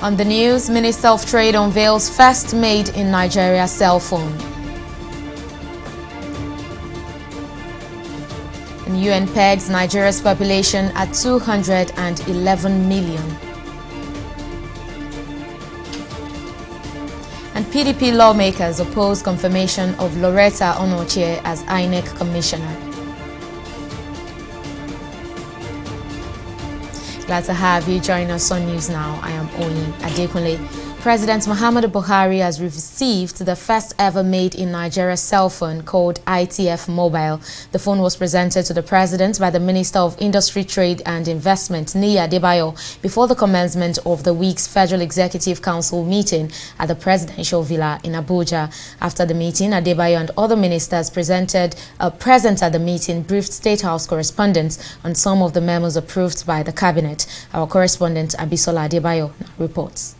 On the news, Minister of Trade unveils first made in Nigeria cell phone. And UN pegs Nigeria's population at 211 million. And PDP lawmakers oppose confirmation of Loretta ONOCHIE as INEC commissioner. Glad to have you join us on News Now. I am Oyin Adekunle. President MUHAMMADU Buhari has received the first ever made in Nigeria cell phone called ITF Mobile. The phone was presented to the President by the Minister of Industry, Trade and Investment, Niyi Adebayo, before the commencement of the week's Federal Executive Council meeting at the Presidential Villa in Abuja. After the meeting, Adebayo and other ministers present at the meeting briefed State House correspondents on some of the memos approved by the Cabinet. Our correspondent Abisola Adebayo reports.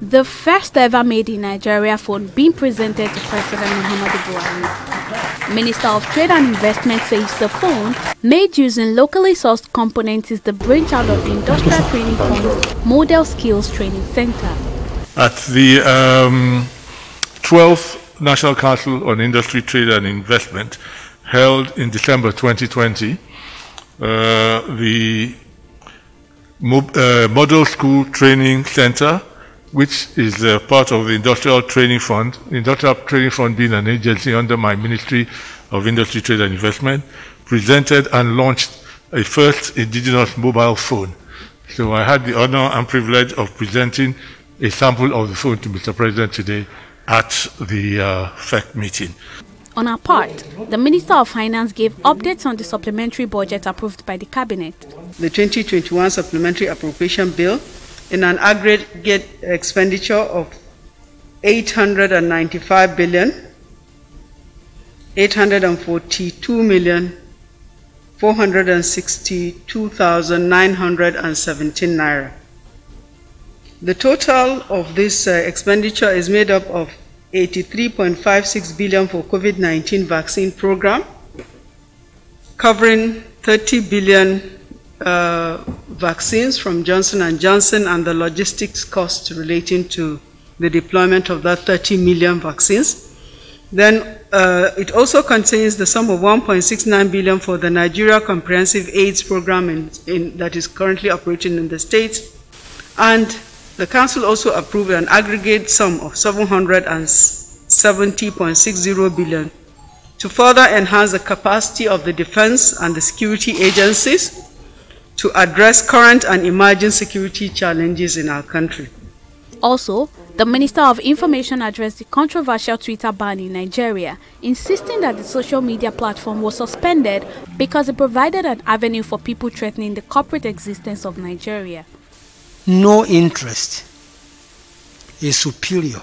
The first ever made in Nigeria phone being presented to President MUHAMMADU Buhari. Minister of Trade and Investment says the phone, made using locally sourced components, is the brainchild of the Industrial Training Fund's Model Skills Training Center. At the 12th National Council on Industry, Trade and Investment, held in December 2020, the Model School Training Center, which is part of the Industrial Training Fund, Industrial Training Fund being an agency under my Ministry of Industry, Trade and Investment, presented and launched a first indigenous mobile phone. So I had the honor and privilege of presenting a sample of the phone to Mr. President today at the FEC meeting. On our part, the Minister of Finance gave updates on the supplementary budget approved by the Cabinet. The 2021 Supplementary Appropriation Bill, in an aggregate expenditure of 895 billion, 842 million, 462,917 naira. The total of this expenditure is made up of 83.56 billion for COVID-19 vaccine program, covering 30 billion vaccines from Johnson & Johnson and the logistics costs relating to the deployment of that 30 million vaccines. Then it also contains the sum of 1.69 billion for the Nigeria Comprehensive AIDS Program that is currently operating in the state. And the Council also approved an aggregate sum of 770.60 billion to further enhance the capacity of the defense and the security agencies to address current and emerging security challenges in our country. Also, the Minister of Information addressed the controversial Twitter ban in Nigeria, insisting that the social media platform was suspended because it provided an avenue for people threatening the corporate existence of Nigeria. No interest is superior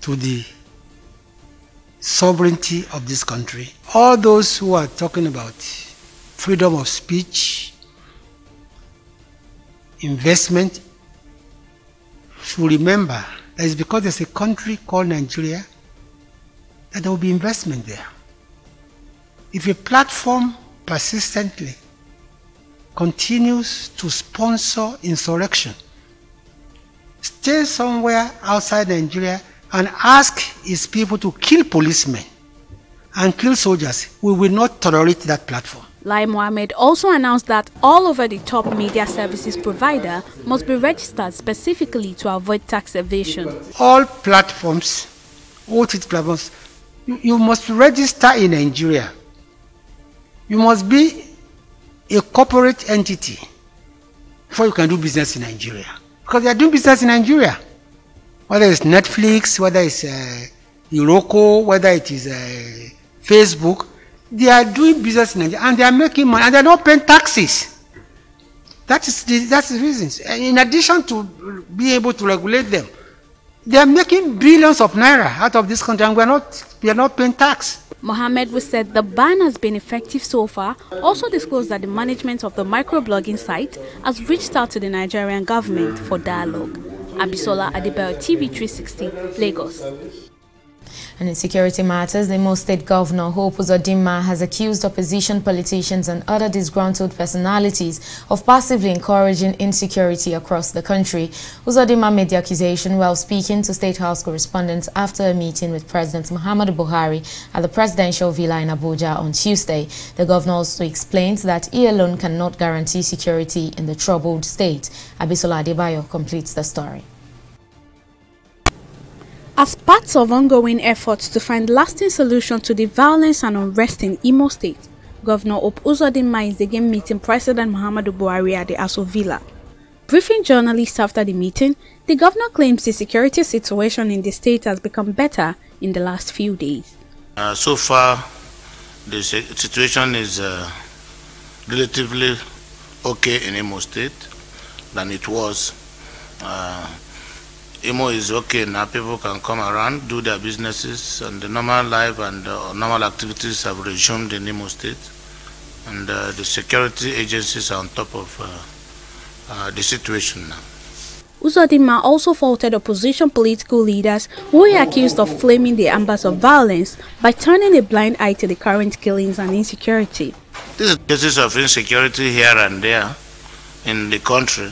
to the sovereignty of this country. All those who are talking about freedom of speech, investment, should remember that it's because there's a country called Nigeria that there will be investment there. If a platform persistently continues to sponsor insurrection, stay somewhere outside Nigeria and ask its people to kill policemen and kill soldiers, we will not tolerate that platform. Lai Mohammed also announced that all over-the-top media services provider must be registered specifically to avoid tax evasion. All platforms, OTT platforms, you must register in Nigeria. You must be a corporate entity before you can do business in Nigeria. Because they are doing business in Nigeria. Whether it's Netflix, whether it's Iroko, whether it is Facebook, they are doing business in Nigeria and they are making money and they are not paying taxes. That's the reason. In addition to being able to regulate them, they are making billions of naira out of this country and we are not paying tax. Mohammed, who said the ban has been effective so far, also disclosed that the management of the microblogging site has reached out to the Nigerian government for dialogue. Abisola Adebayo, TV360, Lagos. And in security matters, the Imo State Governor, UZODINMA, has accused opposition politicians and other disgruntled personalities of passively encouraging insecurity across the country. UZODINMA made the accusation while speaking to State House correspondents after a meeting with President MUHAMMADU Buhari at the presidential villa in Abuja on Tuesday. The governor also explained that he alone cannot guarantee security in the troubled state. Abisola Adebayo completes the story. As part of ongoing efforts to find lasting solutions to the violence and unrest in Imo State, Governor UZODINMA is again meeting President MUHAMMADU Buhari at the Aso Villa. Briefing journalists after the meeting, the governor claims the security situation in the state has become better in the last few days. So far, the situation is relatively okay in Imo State than it was. Imo is okay now. People can come around, do their businesses, and the normal life and normal activities have resumed in Imo State. And the security agencies are on top of the situation now. UZODINMA also faulted opposition political leaders who he accused of flaming the embers of violence by turning a blind eye to the current killings and insecurity. These cases of insecurity here and there in the country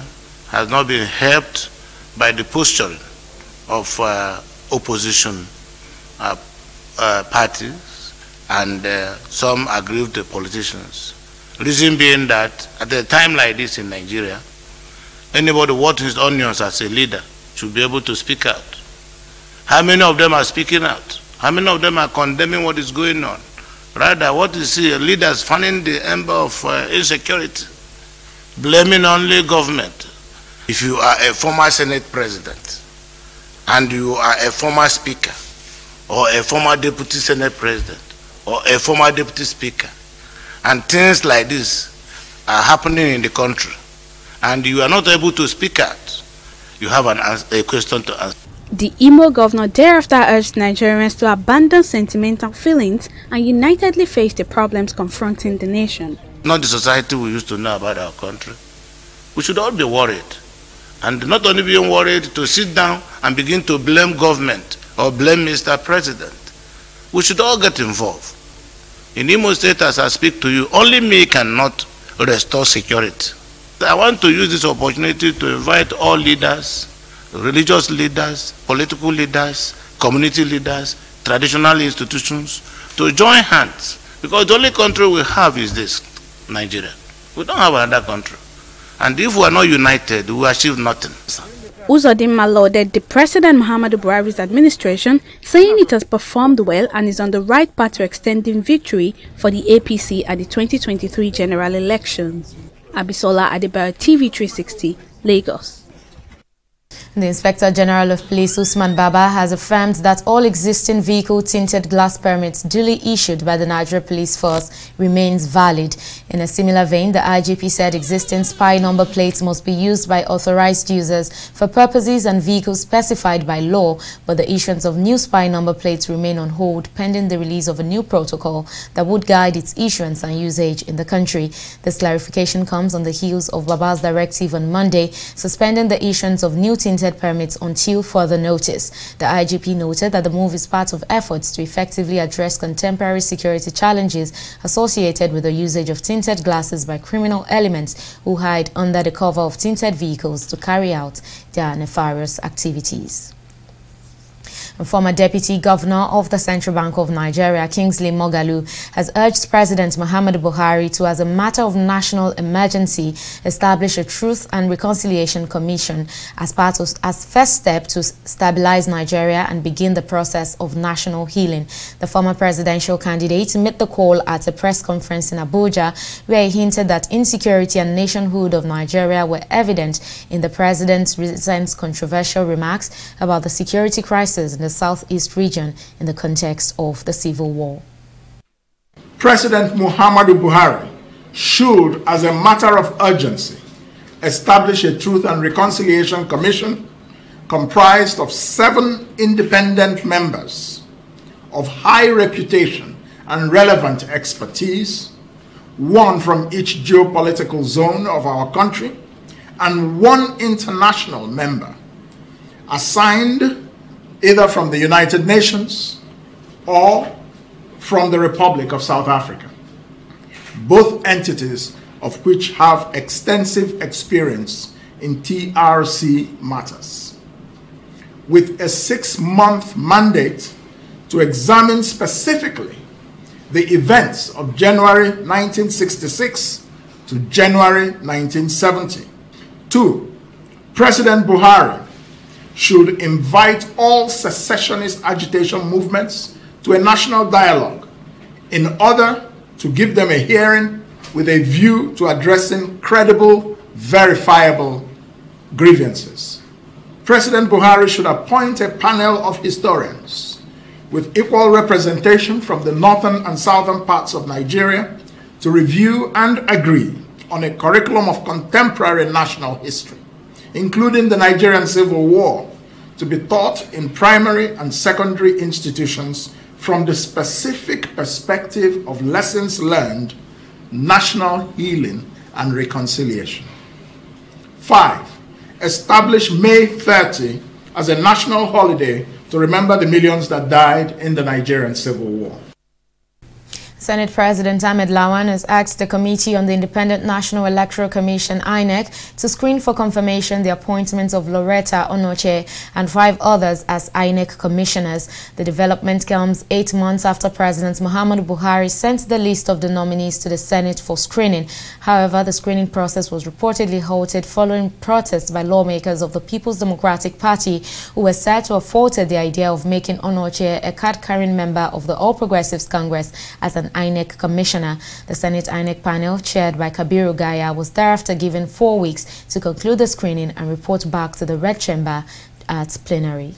has not been helped by the posturing of opposition parties and some aggrieved politicians. Reason being that at a time like this in Nigeria, anybody watching his onions as a leader should be able to speak out. How many of them are speaking out? How many of them are condemning what is going on? Rather, what you see, leaders fanning the ember of insecurity, blaming only government. If you are a former Senate president and you are a former speaker or a former deputy Senate president or a former deputy speaker, and things like this are happening in the country and you are not able to speak out, you have a question to answer. The Imo governor thereafter urged Nigerians to abandon sentimental feelings and unitedly face the problems confronting the nation. Not the society we used to know about our country. We should all be worried. And not only being worried to sit down and begin to blame government or blame Mr. President. We should all get involved. In Imo State, as I speak to you, only me cannot restore security. I want to use this opportunity to invite all leaders, religious leaders, political leaders, community leaders, traditional institutions to join hands. Because the only country we have is this, Nigeria. We don't have another country. And if we are not united, we will achieve nothing. UZODINMA lauded the President MUHAMMADU Buhari's administration, saying it has performed well and is on the right path to extending victory for the APC at the 2023 general elections. Abisola Adebayo, TV360, Lagos. The Inspector General of Police, Usman Baba, has affirmed that all existing vehicle tinted glass permits duly issued by the Nigeria Police Force remains valid. In a similar vein, the IGP said existing spy number plates must be used by authorized users for purposes and vehicles specified by law, but the issuance of new spy number plates remain on hold pending the release of a new protocol that would guide its issuance and usage in the country. This clarification comes on the heels of Baba's directive on Monday, suspending the issuance of new tinted permits until further notice. The IGP noted that the move is part of efforts to effectively address contemporary security challenges associated with the usage of tinted glasses by criminal elements who hide under the cover of tinted vehicles to carry out their nefarious activities. Former Deputy Governor of the Central Bank of Nigeria, Kingsley Moghalu, has urged President MUHAMMADU Buhari to, as a matter of national emergency, establish a Truth and Reconciliation Commission as first step to stabilize Nigeria and begin the process of national healing. The former presidential candidate made the call at a press conference in Abuja, where he hinted that insecurity and nationhood of Nigeria were evident in the president's recent controversial remarks about the security crisis in the southeast region in the context of the civil war. President MUHAMMADU Buhari should, as a matter of urgency, establish a Truth and Reconciliation Commission comprised of 7 independent members of high reputation and relevant expertise, 1 from each geopolitical zone of our country, and 1 international member assigned either from the United Nations, or from the Republic of South Africa, both entities of which have extensive experience in TRC matters, with a 6-month mandate to examine specifically the events of January 1966 to January 1970. 2. President Buhari should invite all secessionist agitation movements to a national dialogue in order to give them a hearing with a view to addressing credible, verifiable grievances. President Buhari should appoint a panel of historians with equal representation from the northern and southern parts of Nigeria to review and agree on a curriculum of contemporary national history, including the Nigerian Civil War, to be taught in primary and secondary institutions from the specific perspective of lessons learned, national healing, and reconciliation. 5. Establish May 30 as a national holiday to remember the millions that died in the Nigerian Civil War. Senate President Ahmed Lawan has asked the Committee on the Independent National Electoral Commission (INEC) to screen for confirmation the appointment of Loretta ONOCHIE and 5 others as INEC commissioners. The development comes 8 months after President Muhammadu Buhari sent the list of the nominees to the Senate for screening. However, the screening process was reportedly halted following protests by lawmakers of the People's Democratic Party, who were said to have faulted the idea of making ONOCHIE a card-carrying member of the All Progressives Congress as an INEC commissioner. The Senate INEC panel, chaired by Kabiru Gaya, was thereafter given 4 weeks to conclude the screening and report back to the Red Chamber at plenary.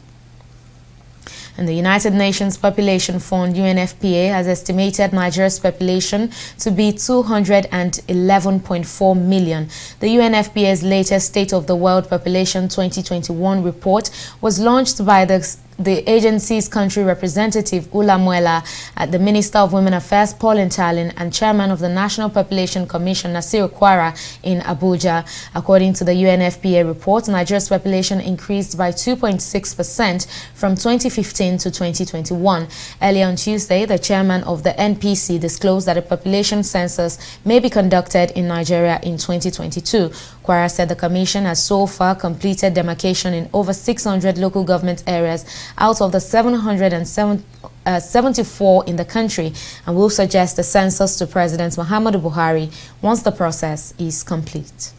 And the United Nations Population Fund, UNFPA, has estimated Nigeria's population to be 211.4 million. The UNFPA's latest State of the World Population 2021 report was launched by the agency's country representative Ula Muela, the Minister of Women Affairs Paul Ntalin, and Chairman of the National Population Commission Nasir Kwara in Abuja. According to the UNFPA report, Nigeria's population increased by 2.6% from 2015 to 2021. Earlier on Tuesday, the chairman of the NPC disclosed that a population census may be conducted in Nigeria in 2022. Kwara said the commission has so far completed demarcation in over 600 local government areas out of the 774 in the country, and will suggest the census to President Muhammadu Buhari once the process is complete.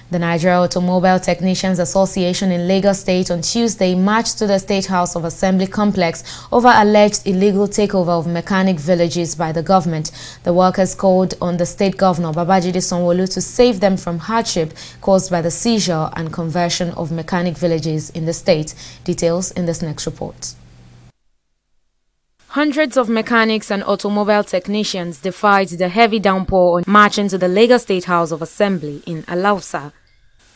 The Nigeria Automobile Technicians Association in Lagos State on Tuesday marched to the State House of Assembly complex over alleged illegal takeover of mechanic villages by the government. The workers called on the state governor, Babajide Sanwo-Olu, to save them from hardship caused by the seizure and conversion of mechanic villages in the state. Details in this next report. Hundreds of mechanics and automobile technicians defied the heavy downpour on marching to the Lagos State House of Assembly in Alausa.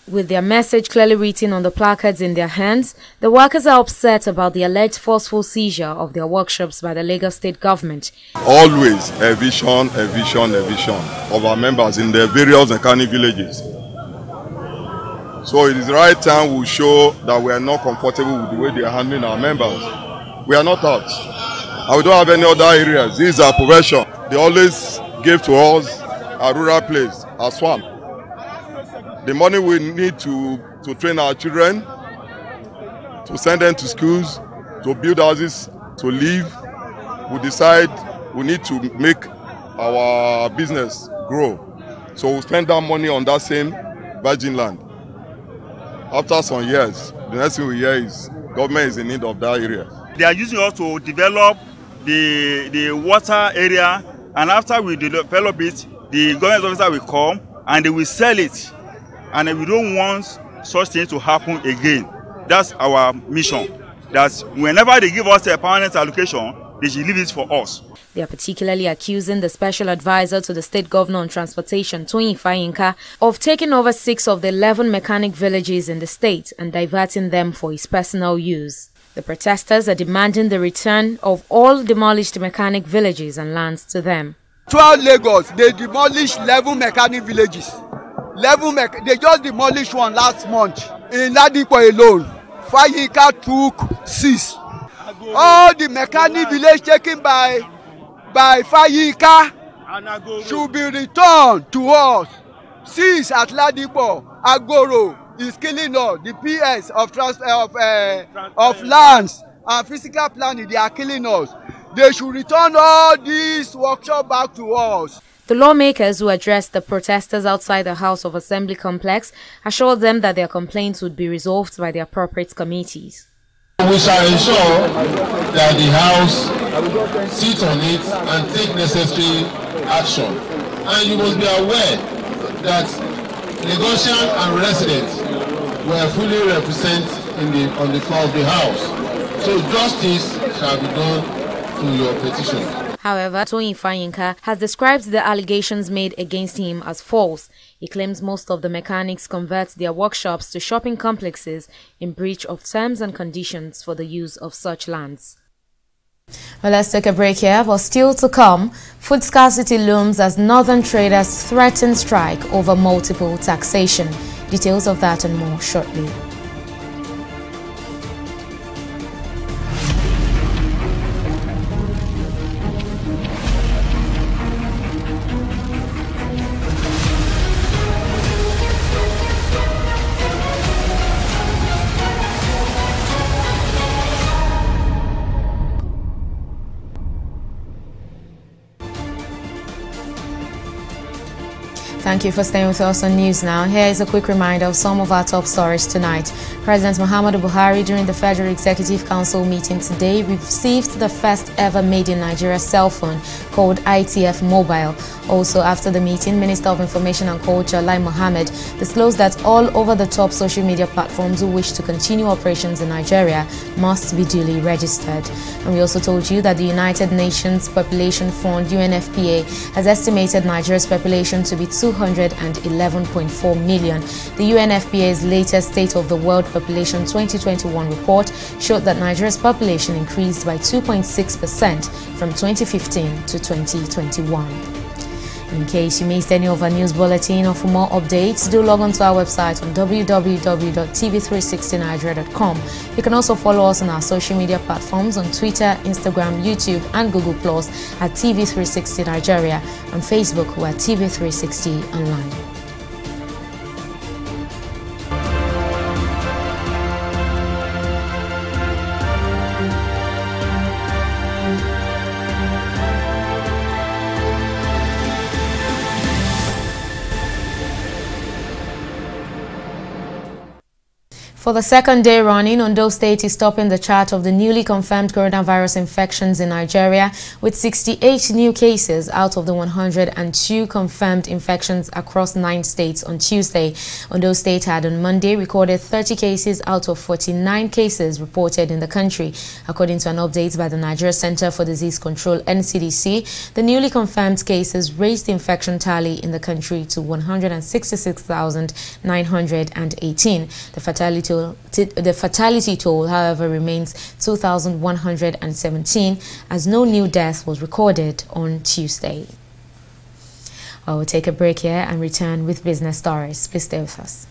With their message clearly written on the placards in their hands, the workers are upset about the alleged forceful seizure of their workshops by the Lagos State government. Always a vision of our members in the various mechanic villages. So it is the right time we show that we are not comfortable with the way they are handling our members. We are not out. And we don't have any other areas. This is our profession. They always give to us a rural place, a swamp. The money we need to train our children, to send them to schools, to build houses, to live, we decide we need to make our business grow. So we spend that money on that same virgin land. After some years, the next thing we hear is government is in need of that area. They are using us to develop the water area, and after we develop it, the government officer will come and they will sell it. And we don't want such things to happen again. That's our mission. That whenever they give us a permanent allocation, they should leave it for us. They are particularly accusing the special advisor to the state governor on transportation, Toyin Fayinka, of taking over 6 of the 11 mechanic villages in the state and diverting them for his personal use. The protesters are demanding the return of all demolished mechanic villages and lands to them. Throughout Lagos, they demolished 11 mechanic villages. They just demolished one last month. In Ladipo alone, Fayinka took 6. all the mechanic village taken by Fayika should be returned to us. Since at Ladipo, Agoro is killing us, the PS of lands and physical planning, they are killing us. They should return all these workshops back to us. The lawmakers who addressed the protesters outside the House of Assembly complex assured them that their complaints would be resolved by the appropriate committees. We shall ensure that the House sits on it and take necessary action. And you must be aware that Lagosian and residents were fully represented on the floor of the House. So justice shall be done to your petition. However, Toyin Fayinka has described the allegations made against him as false. He claims most of the mechanics convert their workshops to shopping complexes in breach of terms and conditions for the use of such lands. Well, let's take a break here, but still to come, food scarcity looms as northern traders threaten strike over multiple taxation. Details of that and more shortly. Thank you for staying with us on News Now. Here is a quick reminder of some of our top stories tonight. President Muhammadu Buhari, during the Federal Executive Council meeting today, received the first ever made in Nigeria cell phone called ITF Mobile. Also, after the meeting, Minister of Information and Culture, Lai Mohammed, disclosed that all over the top social media platforms who wish to continue operations in Nigeria must be duly registered. And we also told you that the United Nations Population Fund, UNFPA, has estimated Nigeria's population to be 211.4 million. The UNFPA's latest State of the World Population 2021 report showed that Nigeria's population increased by 2.6% from 2015 to 2021. In case you missed any of our news bulletin or for more updates, do log on to our website on www.tv360nigeria.com. You can also follow us on our social media platforms on Twitter, Instagram, YouTube and Google Plus at TV360 Nigeria. On Facebook, we're at TV360 Online. For the second day running, Ondo State is topping the chart of the newly confirmed coronavirus infections in Nigeria with 68 new cases out of the 102 confirmed infections across 9 states on Tuesday. Ondo State had on Monday recorded 30 cases out of 49 cases reported in the country. According to an update by the Nigeria Center for Disease Control (NCDC), the newly confirmed cases raised the infection tally in the country to 166,918. The fatality toll, however, remains 2,117 as no new death was recorded on Tuesday. I will take a break here and return with business stories. Please stay with us.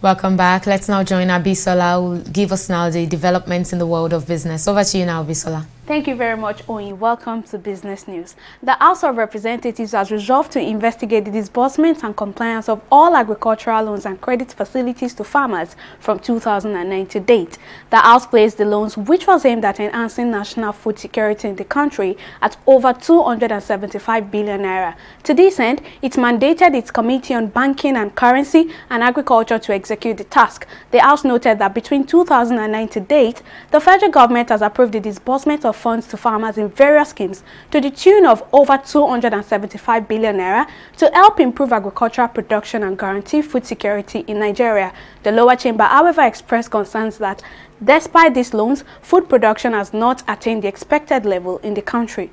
Welcome back. Let's now join Abisola, who will give us now the developments in the world of business. Over to you now, Abisola. Thank you very much, Oyin. Welcome to Business News. The House of Representatives has resolved to investigate the disbursement and compliance of all agricultural loans and credit facilities to farmers from 2009 to date. The House placed the loans, which was aimed at enhancing national food security in the country, at over 275 billion naira. To this end, it mandated its Committee on Banking and Currency and Agriculture to execute the task. The House noted that between 2009 to date, the federal government has approved the disbursement of of funds to farmers in various schemes to the tune of over 275 billion naira to help improve agricultural production and guarantee food security in Nigeria. The lower chamber, however, expressed concerns that despite these loans, food production has not attained the expected level in the country.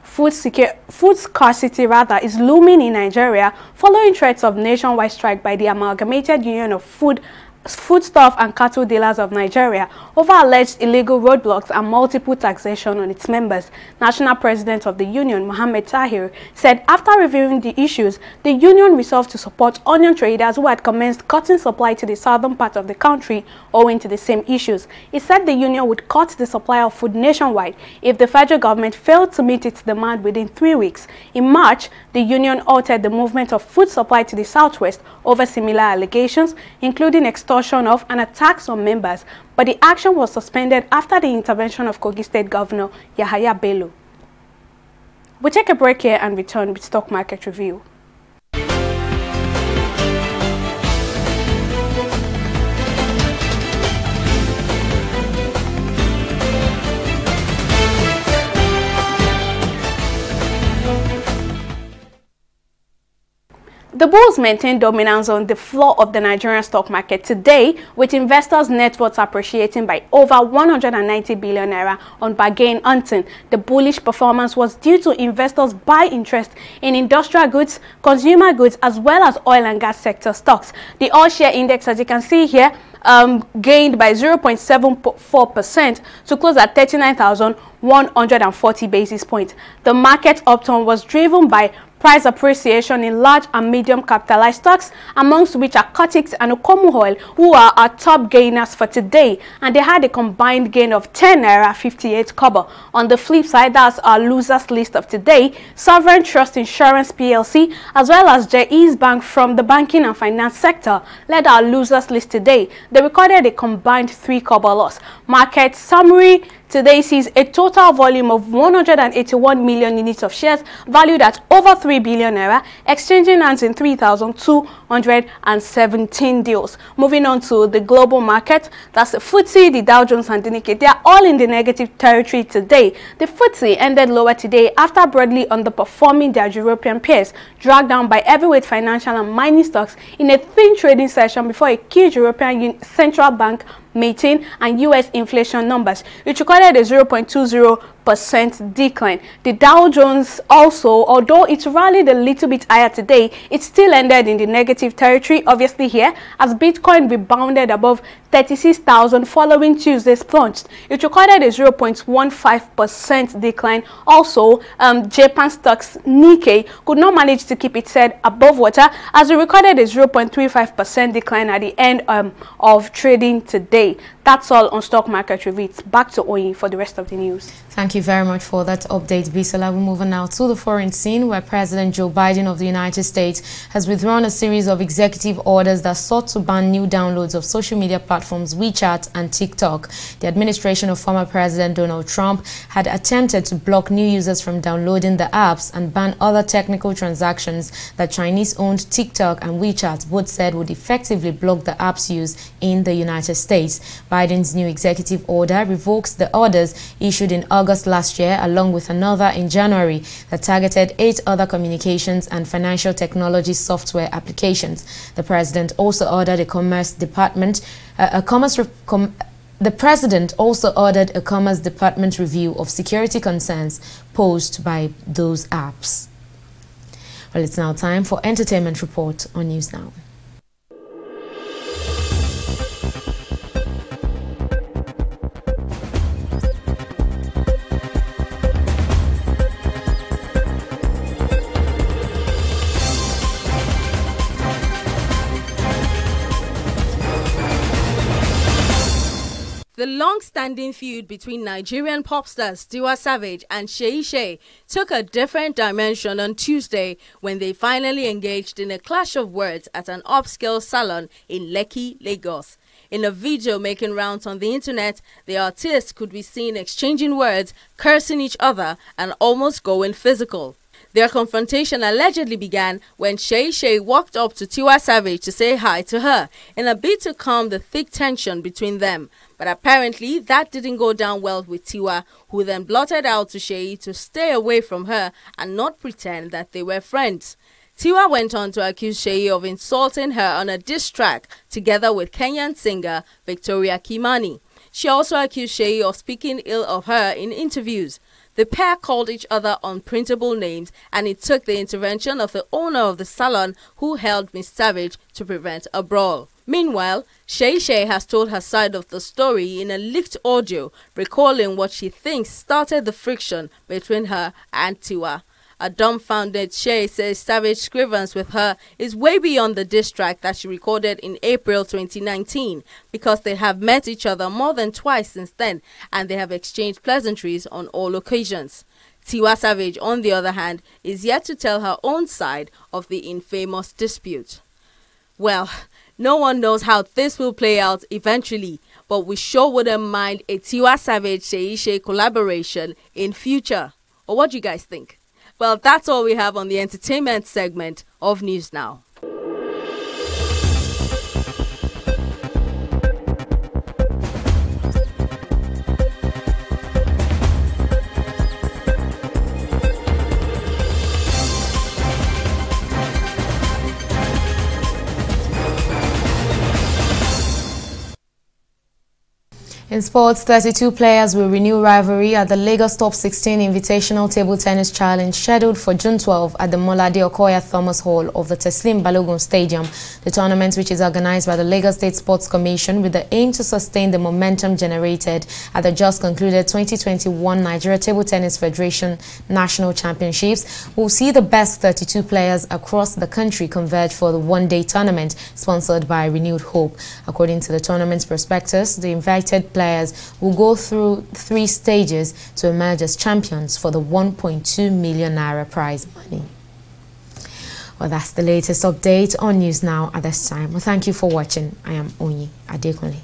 Food scarcity is looming in Nigeria following threats of nationwide strike by the Amalgamated Union of Foodstuff and Cattle Dealers of Nigeria over alleged illegal roadblocks and multiple taxation on its members. National President of the Union, Mohammed said after reviewing the issues, the union resolved to support onion traders who had commenced cutting supply to the southern part of the country owing to the same issues. He said the union would cut the supply of food nationwide if the federal government failed to meet its demand within 3 weeks. In March, the union altered the movement of food supply to the southwest over similar allegations, including extortion of and attacks on members, but the action was suspended after the intervention of Kogi State Governor Yahaya Bello. We'll take a break here and return with Stock Market Review. The bulls maintain dominance on the floor of the Nigerian stock market today, with investors' net worth appreciating by over 190 billion naira on bargain hunting. The bullish performance was due to investors' buy interest in industrial goods, consumer goods, as well as oil and gas sector stocks. The all-share index, as you can see here, gained by 0.74% to close at 39,140 basis points. The market upturn was driven by price appreciation in large and medium capitalized stocks, amongst which are Cotix and Okomu Oil, who are our top gainers for today, and they had a combined gain of 10 naira 58 kobo. On the flip side, that's our losers list of today. Sovereign Trust Insurance PLC, as well as Jaiz Bank from the banking and finance sector, led our losers list today. They recorded a combined 3 kobo loss. Market summary today sees a total volume of 181 million units of shares valued at over 3 billion naira, exchanging hands in 3,217 deals. Moving on to the global market, that's the FTSE, the Dow Jones and the Nikkei. They are all in the negative territory today. The FTSE ended lower today after broadly underperforming their European peers, dragged down by heavyweight financial and mining stocks in a thin trading session before a key European Central Bank meeting and U.S. inflation numbers, which recorded a 0.20% decline. The Dow Jones also, although it rallied a little bit higher today, it still ended in the negative territory, obviously here, as Bitcoin rebounded above 36,000 following Tuesday's plunge. It recorded a 0.15% decline. Also, Japan stocks Nikkei could not manage to keep its head above water as it recorded a 0.35% decline at the end of trading today. That's all on Stock Market Review. It's back to Oyin for the rest of the news. Thank you very much for that update, Bisola. We're moving now to the foreign scene, where President Joe Biden of the United States has withdrawn a series of executive orders that sought to ban new downloads of social media platforms WeChat and TikTok. The administration of former President Donald Trump had attempted to block new users from downloading the apps and ban other technical transactions that Chinese-owned TikTok and WeChat both said would effectively block the app's use in the United States. Biden's new executive order revokes the orders issued in August last year, along with another in January that targeted 8 other communications and financial technology software applications. The president also ordered the Commerce Department review of security concerns posed by those apps. Well, it's now time for Entertainment Report on News Now. The long-standing feud between Nigerian pop stars Tiwa Savage and SHAY took a different dimension on Tuesday when they finally engaged in a clash of words at an upscale salon in Lekki, Lagos. In a video making rounds on the internet, the artists could be seen exchanging words, cursing each other, and almost going physical. Their confrontation allegedly began when SHAY walked up to TIWA Savage to say hi to her in a bid to calm the thick tension between them. But apparently that didn't go down well with TIWA, who then blotted out to SHAY to stay away from her and not pretend that they were friends. TIWA went on to accuse SHAY of insulting her on a diss track together with Kenyan singer Victoria Kimani. She also accused SHAY of speaking ill of her in interviews. The pair called each other unprintable names, and it took the intervention of the owner of the salon who held Ms. Savage to prevent a brawl. Meanwhile, SHAY has told her side of the story in a leaked audio, recalling what she thinks started the friction between her and TIWA. A dumbfounded SHAY says Savage's grievance with her is way beyond the diss track that she recorded in April 2019 because they have met each other more than twice since then and they have exchanged pleasantries on all occasions. TIWA Savage, on the other hand, is yet to tell her own side of the infamous dispute. Well, no one knows how this will play out eventually, but we sure wouldn't mind a TIWA Savage-SHAY collaboration in future. Or what do you guys think? Well, that's all we have on the entertainment segment of News Now. In sports, 32 players will renew rivalry at the Lagos Top 16 Invitational Table Tennis Challenge scheduled for June 12 at the Molade Okoya Thomas Hall of the Teslim Balogun Stadium. The tournament, which is organized by the Lagos State Sports Commission with the aim to sustain the momentum generated at the just concluded 2021 Nigeria Table Tennis Federation National Championships, will see the best 32 players across the country converge for the one-day tournament sponsored by Renewed Hope. According to the tournament's prospectus, the invited players will go through 3 stages to emerge as champions for the 1.2 million naira prize money. Well, that's the latest update on News Now at this time. Well, thank you for watching. I am Onyi Adekunle.